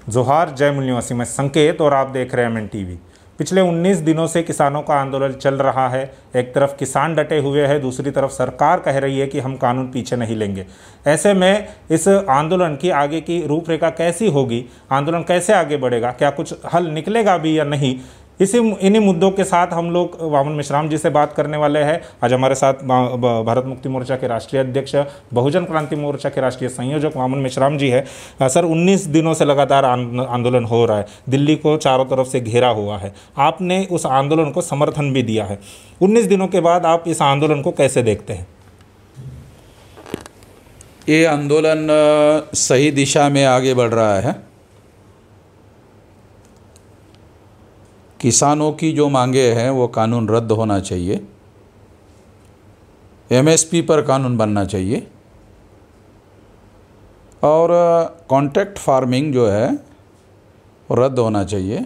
जोहार, जय मूल निवासी, मैं संकेत और आप देख रहे हैं एमएन टीवी। पिछले 19 दिनों से किसानों का आंदोलन चल रहा है। एक तरफ किसान डटे हुए हैं, दूसरी तरफ सरकार कह रही है कि हम कानून पीछे नहीं लेंगे। ऐसे में इस आंदोलन की आगे की रूपरेखा कैसी होगी, आंदोलन कैसे आगे बढ़ेगा, क्या कुछ हल निकलेगा भी या नहीं, इन्हीं मुद्दों के साथ हम लोग वामन मेश्राम जी से बात करने वाले हैं। आज हमारे साथ भारत मुक्ति मोर्चा के राष्ट्रीय अध्यक्ष, बहुजन क्रांति मोर्चा के राष्ट्रीय संयोजक वामन मेश्राम जी है। सर, 19 दिनों से लगातार आंदोलन हो रहा है, दिल्ली को चारों तरफ से घेरा हुआ है, आपने उस आंदोलन को समर्थन भी दिया है। 19 दिनों के बाद आप इस आंदोलन को कैसे देखते हैं? ये आंदोलन सही दिशा में आगे बढ़ रहा है। किसानों की जो मांगे हैं वो कानून रद्द होना चाहिए, एमएसपी पर कानून बनना चाहिए और कॉन्ट्रैक्ट फार्मिंग जो है वो रद्द होना चाहिए।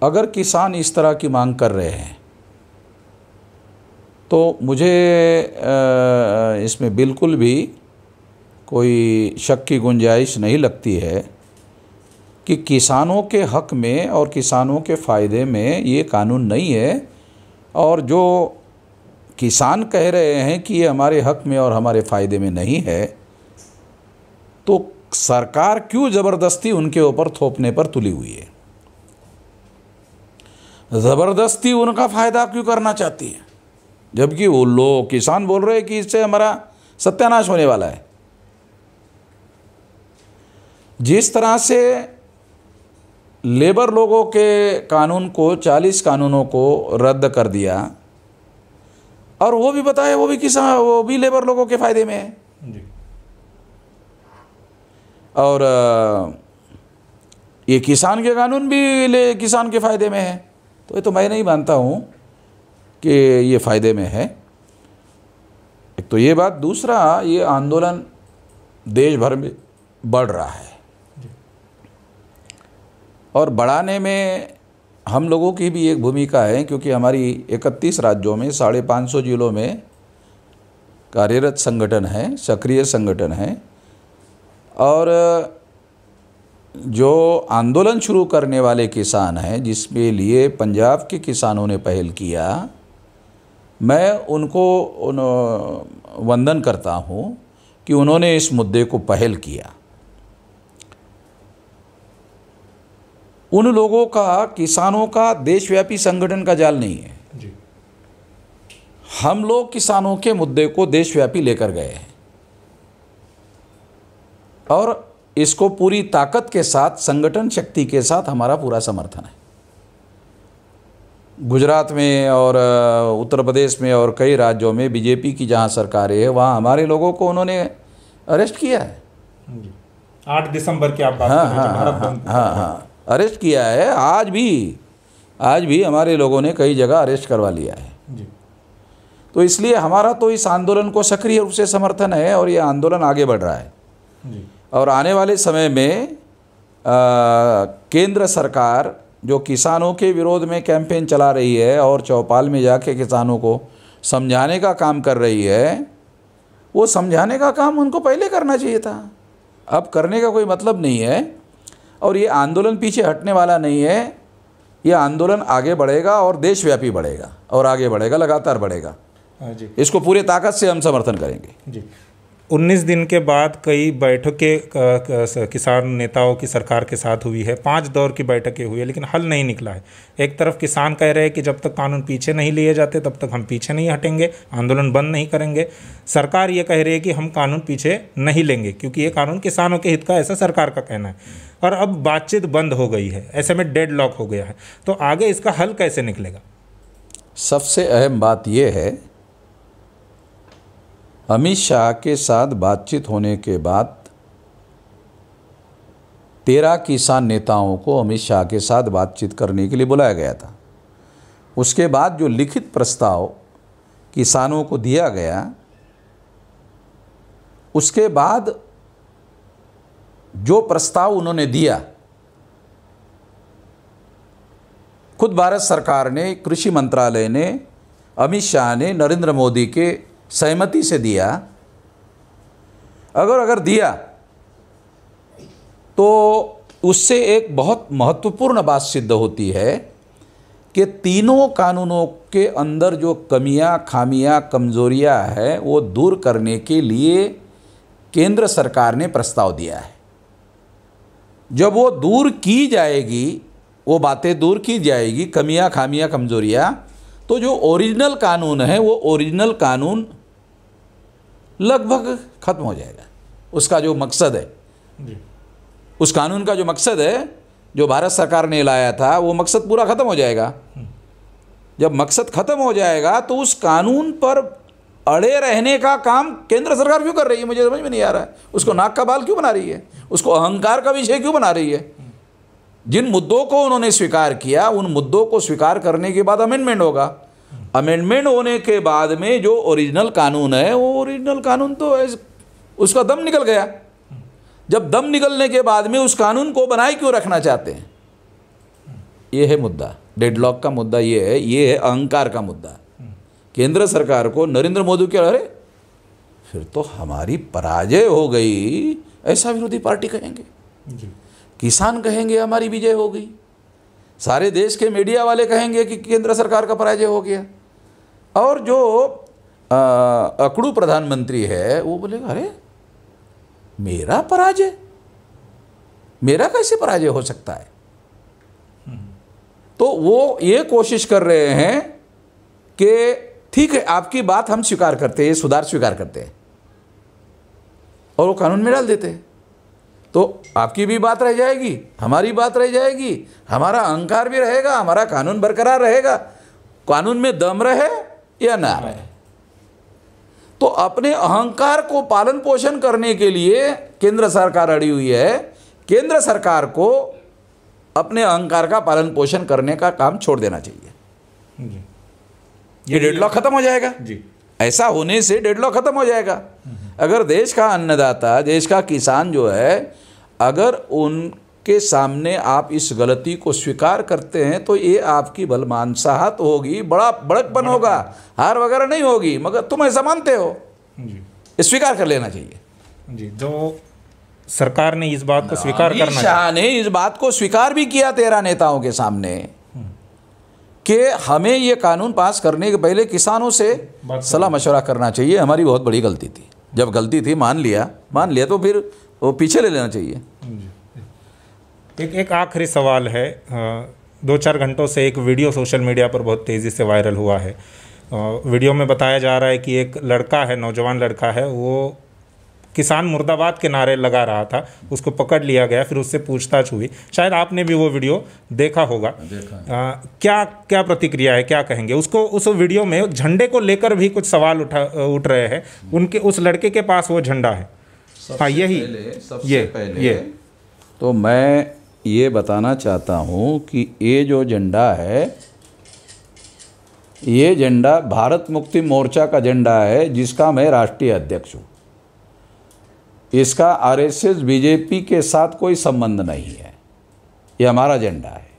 अगर किसान इस तरह की मांग कर रहे हैं तो मुझे इसमें बिल्कुल भी कोई शक की गुंजाइश नहीं लगती है कि किसानों के हक में और किसानों के फ़ायदे में ये कानून नहीं है। और जो किसान कह रहे हैं कि ये हमारे हक में और हमारे फ़ायदे में नहीं है, तो सरकार क्यों ज़बरदस्ती उनके ऊपर थोपने पर तुली हुई है? ज़बरदस्ती उनका फ़ायदा क्यों करना चाहती है, जबकि वो लोग किसान बोल रहे हैं कि इससे हमारा सत्यानाश होने वाला है। जिस तरह से लेबर लोगों के कानून को, 40 कानूनों को रद्द कर दिया, और वो भी बताए वो भी लेबर लोगों के फ़ायदे में है जी। और ये किसान के कानून भी किसान के फ़ायदे में है, तो ये तो मैं नहीं मानता हूँ कि ये फ़ायदे में है। एक तो ये बात, दूसरा ये आंदोलन देश भर में बढ़ रहा है और बढ़ाने में हम लोगों की भी एक भूमिका है, क्योंकि हमारी 31 राज्यों में 550 जिलों में कार्यरत संगठन है, सक्रिय संगठन है। और जो आंदोलन शुरू करने वाले किसान हैं, जिसके लिए पंजाब के किसानों ने पहल किया, मैं उनको वंदन करता हूँ कि उन्होंने इस मुद्दे को पहल किया। उन लोगों का, किसानों का देशव्यापी संगठन का जाल नहीं है जी। हम लोग किसानों के मुद्दे को देशव्यापी लेकर गए हैं और इसको पूरी ताकत के साथ, संगठन शक्ति के साथ हमारा पूरा समर्थन है। गुजरात में और उत्तर प्रदेश में और कई राज्यों में बीजेपी की जहां सरकारें हैं, वहां हमारे लोगों को उन्होंने अरेस्ट किया है। 8 दिसंबर की आप बात कर रहे हैं? हाँ, अरेस्ट किया है। आज भी हमारे लोगों ने कई जगह अरेस्ट करवा लिया है जी। तो इसलिए हमारा तो इस आंदोलन को सक्रिय रूप से समर्थन है और ये आंदोलन आगे बढ़ रहा है जी। और आने वाले समय में केंद्र सरकार जो किसानों के विरोध में कैंपेन चला रही है और चौपाल में जाके किसानों को समझाने का काम कर रही है, वो समझाने का काम उनको पहले करना चाहिए था, अब करने का कोई मतलब नहीं है। और ये आंदोलन पीछे हटने वाला नहीं है, ये आंदोलन आगे बढ़ेगा और देशव्यापी बढ़ेगा और आगे बढ़ेगा, लगातार बढ़ेगा जी। इसको पूरे ताकत से हम समर्थन करेंगे जी। 19 दिन के बाद कई बैठकें किसान नेताओं की सरकार के साथ हुई है, 5 दौर की बैठकें हुई है, लेकिन हल नहीं निकला है। एक तरफ किसान कह रहे हैं कि जब तक कानून पीछे नहीं लिए जाते तब तक हम पीछे नहीं हटेंगे, आंदोलन बंद नहीं करेंगे। सरकार ये कह रही है कि हम कानून पीछे नहीं लेंगे क्योंकि ये कानून किसानों के हित का, ऐसा सरकार का कहना है। और अब बातचीत बंद हो गई है, ऐसे में डेडलॉक हो गया है, तो आगे इसका हल कैसे निकलेगा? सबसे अहम बात यह है, अमित शाह के साथ बातचीत होने के बाद 13 किसान नेताओं को अमित शाह के साथ बातचीत करने के लिए बुलाया गया था। उसके बाद जो लिखित प्रस्ताव किसानों को दिया गया, उसके बाद जो प्रस्ताव उन्होंने दिया, खुद भारत सरकार ने, कृषि मंत्रालय ने, अमित शाह ने नरेंद्र मोदी के सहमति से दिया। अगर दिया तो उससे एक बहुत महत्वपूर्ण बात सिद्ध होती है कि तीनों कानूनों के अंदर जो कमियां, खामियां, कमजोरियां हैं वो दूर करने के लिए केंद्र सरकार ने प्रस्ताव दिया है। जब वो दूर की जाएगी, वो बातें दूर की जाएगी, कमियां, खामियां, कमजोरियां, तो जो ओरिजिनल कानून है वो ओरिजिनल कानून लगभग खत्म हो जाएगा। उसका जो मकसद है जी। उस कानून का जो मकसद है जो भारत सरकार ने लाया था वो मकसद पूरा खत्म हो जाएगा। जब मकसद खत्म हो जाएगा तो उस कानून पर अड़े रहने का काम केंद्र सरकार क्यों कर रही है, मुझे समझ में नहीं आ रहा है। उसको नाक का बाल क्यों बना रही है, उसको अहंकार का विषय क्यों बना रही है। जिन मुद्दों को उन्होंने स्वीकार किया उन मुद्दों को स्वीकार करने के बाद अमेंडमेंट होगा। अमेंडमेंट होने के बाद में जो ओरिजिनल कानून है वो ओरिजिनल कानून तो उसका दम निकल गया। जब दम निकलने के बाद में उस कानून को बनाए क्यों रखना चाहते हैं, ये है मुद्दा। डेडलॉक का मुद्दा ये है अहंकार का मुद्दा। केंद्र सरकार को नरेंद्र मोदी के अरे फिर तो हमारी पराजय हो गई, ऐसा विरोधी पार्टी कहेंगे जी। किसान कहेंगे हमारी विजय हो गई, सारे देश के मीडिया वाले कहेंगे कि केंद्र सरकार का पराजय हो गया, और जो अकड़ू प्रधानमंत्री है वो बोलेगा अरे मेरा पराजय, मेरा कैसे पराजय हो सकता है। तो वो ये कोशिश कर रहे हैं कि ठीक है आपकी बात हम स्वीकार करते हैं, सुधार स्वीकार करते हैं, और वो कानून में डाल देते हैं। तो आपकी भी बात रह जाएगी, हमारी बात रह जाएगी, हमारा अहंकार भी रहेगा, हमारा कानून बरकरार रहेगा। कानून में दम रहे या ना रहे, तो अपने अहंकार को पालन पोषण करने के लिए केंद्र सरकार अड़ी हुई है। केंद्र सरकार को अपने अहंकार का पालन पोषण करने का काम छोड़ देना चाहिए जी। ये डेडलॉक खत्म हो जाएगा जी। ऐसा होने से डेडलॉक खत्म हो जाएगा। अगर देश का अन्नदाता, देश का किसान जो है, अगर उनके सामने आप इस गलती को स्वीकार करते हैं तो ये आपकी बलमानसाहत होगी, बड़ा बड़कपन होगा, हार वगैरह नहीं होगी, मगर तुम ऐसा मानते हो जी। स्वीकार कर लेना चाहिए जी। तो सरकार ने इस बात को स्वीकार अमित करना शाह ने इस बात को स्वीकार भी किया 13 नेताओं के सामने कि हमें ये कानून पास करने के पहले किसानों से सलाह मशवरा करना चाहिए, हमारी बहुत बड़ी गलती थी। जब गलती थी मान लिया तो फिर वो पीछे ले लेना चाहिए। एक आखिरी सवाल है। 2-4 घंटों से एक वीडियो सोशल मीडिया पर बहुत तेज़ी से वायरल हुआ है। वीडियो में बताया जा रहा है कि एक लड़का है, नौजवान लड़का है, वो किसान मुर्दाबाद के नारे लगा रहा था, उसको पकड़ लिया गया, फिर उससे पूछताछ हुई। शायद आपने भी वो वीडियो देखा होगा। क्या क्या प्रतिक्रिया है, क्या कहेंगे उसको? उस वीडियो में झंडे को लेकर भी कुछ सवाल उठ रहे हैं। उनके उस लड़के के पास वो झंडा है। हाँ, यही पहले तो मैं ये बताना चाहता हूँ कि ये जो झंडा है, ये झंडा भारत मुक्ति मोर्चा का झंडा है, जिसका मैं राष्ट्रीय अध्यक्ष हूँ। इसका आरएसएस बीजेपी के साथ कोई संबंध नहीं है, ये हमारा झंडा है।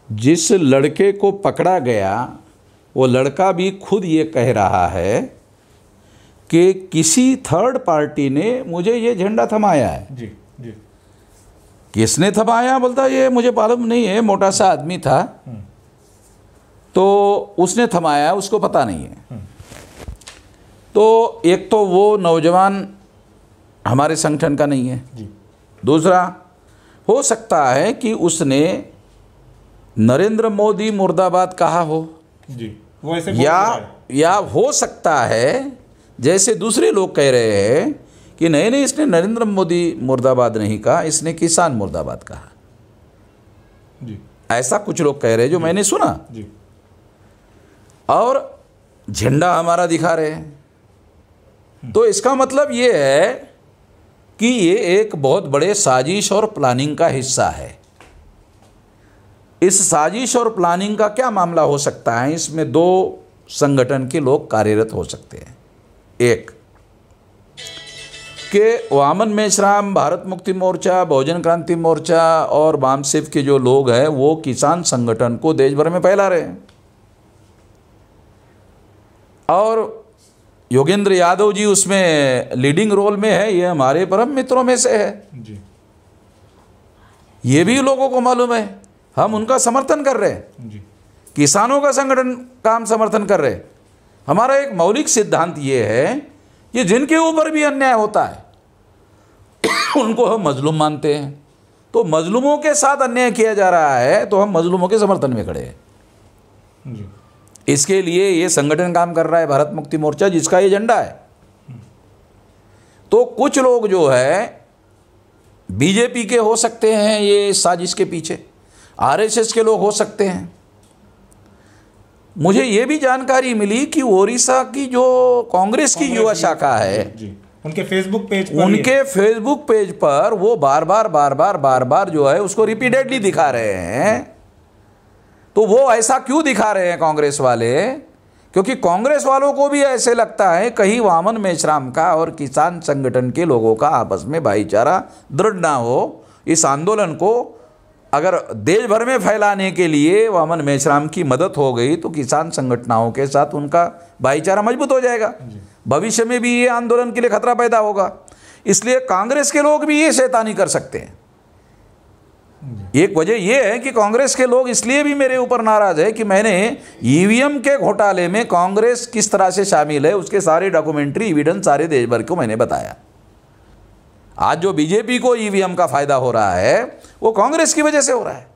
जिस लड़के को पकड़ा गया वो लड़का भी खुद ये कह रहा है कि किसी थर्ड पार्टी ने मुझे ये झंडा थमाया है। जी जी। किसने थमाया बोलता ये मुझे मालूम नहीं है, मोटा सा आदमी था तो उसने थमाया, उसको पता नहीं है। तो एक तो वो नौजवान हमारे संगठन का नहीं है जी। दूसरा, हो सकता है कि उसने नरेंद्र मोदी मुर्दाबाद कहा हो जी, वो ऐसे या हो सकता है जैसे दूसरे लोग कह रहे हैं कि नहीं इसने नरेंद्र मोदी मुर्दाबाद नहीं कहा, इसने किसान मुर्दाबाद कहा जी। ऐसा कुछ लोग कह रहे हैं जो मैंने सुना जी। और झंडा हमारा दिखा रहे हैं। तो इसका मतलब ये है कि ये एक बहुत बड़े साजिश और प्लानिंग का हिस्सा है। इस साजिश और प्लानिंग का क्या मामला हो सकता है? इसमें 2 संगठन के लोग कार्यरत हो सकते हैं। एक कि वामन मेश्राम, भारत मुक्ति मोर्चा, बहुजन क्रांति मोर्चा और वामसेव के जो लोग हैं वो किसान संगठन को देश भर में फैला रहे हैं, और योगेंद्र यादव जी उसमें लीडिंग रोल में है, ये हमारे परम मित्रों में से है जी। ये भी लोगों को मालूम है। हम उनका समर्थन कर रहे हैं, जी किसानों का संगठन का हम समर्थन कर रहे हैं। हमारा एक मौलिक सिद्धांत ये है कि जिनके ऊपर भी अन्याय होता है उनको हम मजलूम मानते हैं। तो मजलूमों के साथ अन्याय किया जा रहा है तो हम मजलूमों के समर्थन में खड़े हैं। जी इसके लिए ये संगठन काम कर रहा है, भारत मुक्ति मोर्चा, जिसका एजेंडा है। तो कुछ लोग जो है बीजेपी के हो सकते हैं ये साजिश के पीछे, आरएसएस के लोग हो सकते हैं। मुझे ये भी जानकारी मिली कि ओडिशा की जो कांग्रेस की युवा शाखा है, जी उनके फेसबुक पेज पर वो बार बार जो है उसको रिपीटेडली दिखा रहे हैं। तो वो ऐसा क्यों दिखा रहे हैं कांग्रेस वाले? क्योंकि कांग्रेस वालों को भी ऐसे लगता है कहीं वामन मेश्राम का और किसान संगठन के लोगों का आपस में भाईचारा दृढ़ ना हो। इस आंदोलन को अगर देश भर में फैलाने के लिए वामन मेश्राम की मदद हो गई तो किसान संगठनों के साथ उनका भाईचारा मजबूत हो जाएगा, भविष्य में भी ये आंदोलन के लिए खतरा पैदा होगा। इसलिए कांग्रेस के लोग भी ये शैतानी कर सकते हैं। एक वजह यह है कि कांग्रेस के लोग इसलिए भी मेरे ऊपर नाराज है कि मैंने ईवीएम के घोटाले में कांग्रेस किस तरह से शामिल है उसके सारे डॉक्यूमेंट्री एविडेंस सारे देश भर को मैंने बताया। आज जो बीजेपी को ईवीएम का फायदा हो रहा है वो कांग्रेस की वजह से हो रहा है।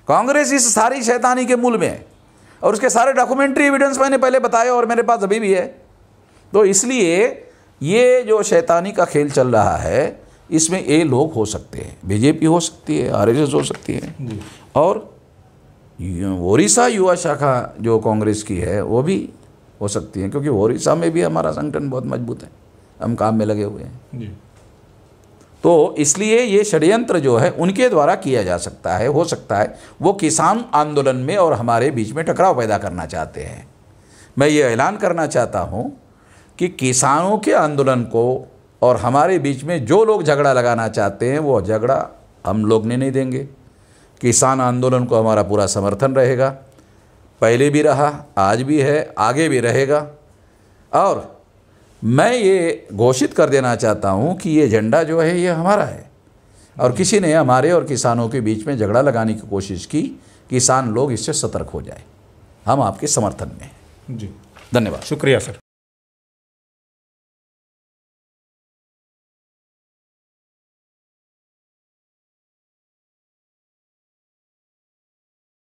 कांग्रेस इस सारी शैतानी के मूल में है और उसके सारे डॉक्यूमेंट्री एविडेंस मैंने पहले बताए और मेरे पास अभी भी है। तो इसलिए ये जो शैतानी का खेल चल रहा है इसमें ये लोग हो सकते हैं, बीजेपी हो सकती है, आरएसएस हो सकती है, और ओडिशा युवा शाखा जो कांग्रेस की है वो भी हो सकती है, क्योंकि ओडिशा में भी हमारा संगठन बहुत मजबूत है, हम काम में लगे हुए हैं। तो इसलिए ये षड्यंत्र जो है उनके द्वारा किया जा सकता है, हो सकता है वो किसान आंदोलन में और हमारे बीच में टकराव पैदा करना चाहते हैं। मैं ये ऐलान करना चाहता हूँ कि किसानों के आंदोलन को और हमारे बीच में जो लोग झगड़ा लगाना चाहते हैं वो झगड़ा हम लोग नहीं देंगे। किसान आंदोलन को हमारा पूरा समर्थन रहेगा, पहले भी रहा, आज भी है, आगे भी रहेगा। और मैं ये घोषित कर देना चाहता हूँ कि ये एजेंडा जो है ये हमारा है और किसी ने हमारे और किसानों के बीच में झगड़ा लगाने की कोशिश की, किसान लोग इससे सतर्क हो जाए। हम आपके समर्थन में हैं। जी धन्यवाद। शुक्रिया सर।